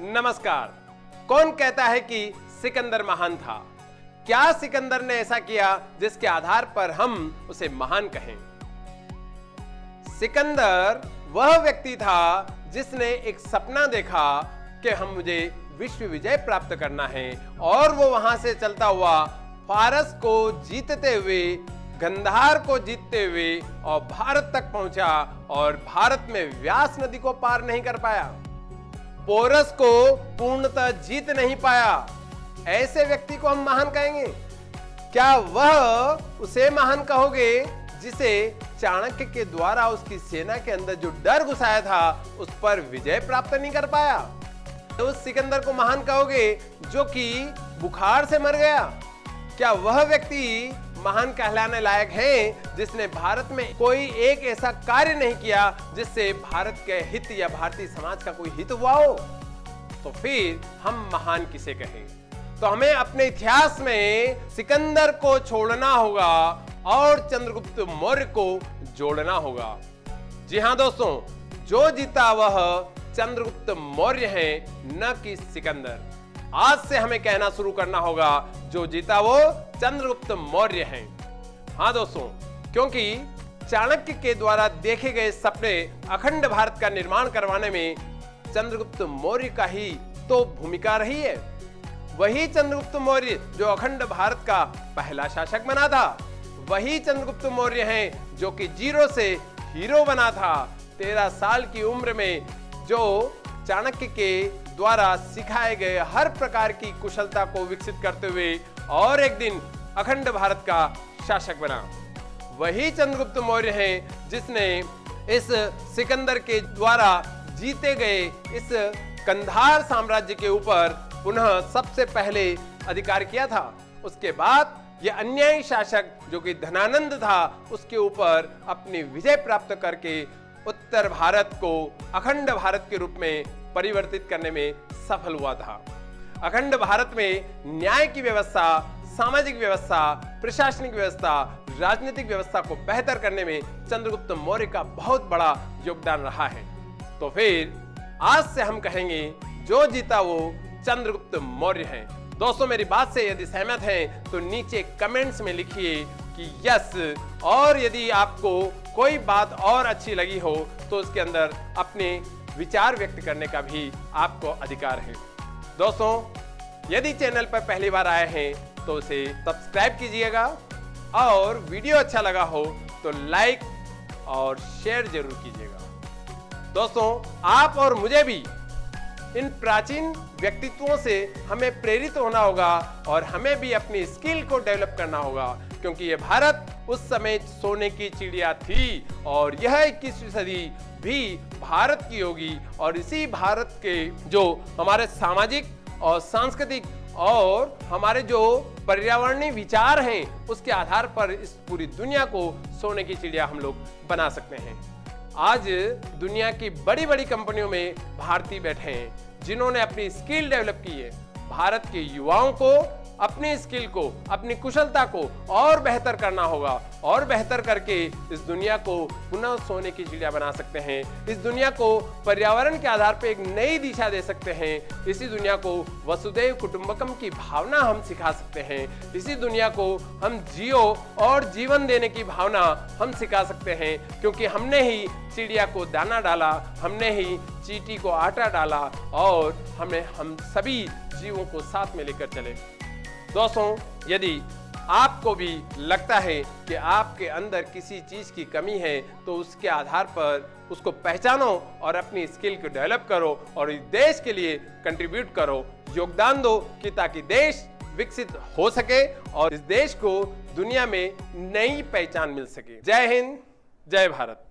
नमस्कार। कौन कहता है कि सिकंदर महान था? क्या सिकंदर ने ऐसा किया जिसके आधार पर हम उसे महान कहें? सिकंदर वह व्यक्ति था जिसने एक सपना देखा कि मुझे विश्व विजय प्राप्त करना है और वो वहां से चलता हुआ फारस को जीतते हुए, गंधार को जीतते हुए और भारत तक पहुंचा और भारत में व्यास नदी को पार नहीं कर पाया, पोरस को पूर्णतः जीत नहीं पाया। ऐसे व्यक्ति को हम महान कहेंगे? क्या वह उसे महान कहोगे जिसे चाणक्य के द्वारा उसकी सेना के अंदर जो डर घुसाया था उस पर विजय प्राप्त नहीं कर पाया? तो उस सिकंदर को महान कहोगे जो कि बुखार से मर गया? क्या वह व्यक्ति महान कहलाने लायक है जिसने भारत में कोई एक ऐसा कार्य नहीं किया जिससे भारत के हित या भारतीय समाज का कोई हित हुआ हो? तो फिर हम महान किसे कहें? तो हमें अपने इतिहास में सिकंदर को छोड़ना होगा और चंद्रगुप्त मौर्य को जोड़ना होगा। जी हां दोस्तों, जो जीता वह चंद्रगुप्त मौर्य है, न कि सिकंदर। आज से हमें कहना शुरू करना होगा जो जीता वो चंद्रगुप्त मौर्य हैं। हाँ दोस्तों, क्योंकि चाणक्य के द्वारा देखे गए सपने अखंड भारत का निर्माण करवाने में चंद्रगुप्त मौर्य का ही तो भूमिका रही है। वही चंद्रगुप्त मौर्य जो अखंड भारत का पहला शासक बना था, वही चंद्रगुप्त मौर्य हैं जो कि जीरो से हीरो बना था। 13 साल की उम्र में जो चाणक्य के द्वारा सिखाए गए हर प्रकार की कुशलता को विकसित करते हुए और एक दिन अखंड भारत का शासक बना। वही चंद्रगुप्त मौर्य हैं जिसने इस सिकंदर के द्वारा जीते गए इस कंधार साम्राज्य के ऊपर पुनः सबसे पहले अधिकार किया था। उसके बाद यह अन्यायी शासक जो कि धनानंद था, उसके ऊपर अपनी विजय प्राप्त करके उत्तर भारत को अखंड भारत के रूप में परिवर्तित करने में सफल हुआ था। अखंड भारत में न्याय की व्यवस्था, सामाजिक व्यवस्था, प्रशासनिक व्यवस्था, राजनीतिक व्यवस्था को बेहतर करने में चंद्रगुप्त मौर्य का बहुत बड़ा योगदान रहा है। तो फिर आज से हम कहेंगे जो जीता वो चंद्रगुप्त मौर्य हैं। दोस्तों, मेरी बात से यदि सहमत हैं तो नीचे कमेंट्स में लिखिए कि यस, और यदि आपको कोई बात और अच्छी लगी हो तो उसके अंदर अपने विचार व्यक्त करने का भी आपको अधिकार है। दोस्तों, यदि चैनल पर पहली बार आए हैं तो उसे सब्सक्राइब कीजिएगा और वीडियो अच्छा लगा हो तो लाइक और शेयर जरूर कीजिएगा। दोस्तों, आप और मुझे भी इन प्राचीन व्यक्तित्वों से हमें प्रेरित होना होगा और हमें भी अपनी स्किल को डेवलप करना होगा, क्योंकि ये भारत उस समय सोने की चिड़िया थी और यह 21वीं सदी भी भारत की होगी। और इसी भारत के जो हमारे सामाजिक और सांस्कृतिक और हमारे जो पर्यावरणीय विचार हैं, उसके आधार पर इस पूरी दुनिया को सोने की चिड़िया हम लोग बना सकते हैं। आज दुनिया की बड़ी बड़ी कंपनियों में भारतीय बैठे हैं जिन्होंने अपनी स्किल डेवलप की है। भारत के युवाओं को अपनी स्किल को, अपनी कुशलता को और बेहतर करना होगा और बेहतर करके इस दुनिया को पुनः सोने की चिड़िया बना सकते हैं। इस दुनिया को पर्यावरण के आधार पर एक नई दिशा दे सकते हैं। इसी दुनिया को वसुदैव कुटुंबकम की भावना हम सिखा सकते हैं। इसी दुनिया को हम जियो और जीवन देने की भावना हम सिखा सकते हैं, क्योंकि हमने ही चिड़िया को दाना डाला, हमने ही चींटी को आटा डाला और हम सभी जीवों को साथ में लेकर चले। दोस्तों, यदि आपको भी लगता है कि आपके अंदर किसी चीज की कमी है तो उसके आधार पर उसको पहचानो और अपनी स्किल को डेवलप करो और इस देश के लिए कंट्रीब्यूट करो, योगदान दो कि ताकि देश विकसित हो सके और इस देश को दुनिया में नई पहचान मिल सके। जय हिंद, जय भारत।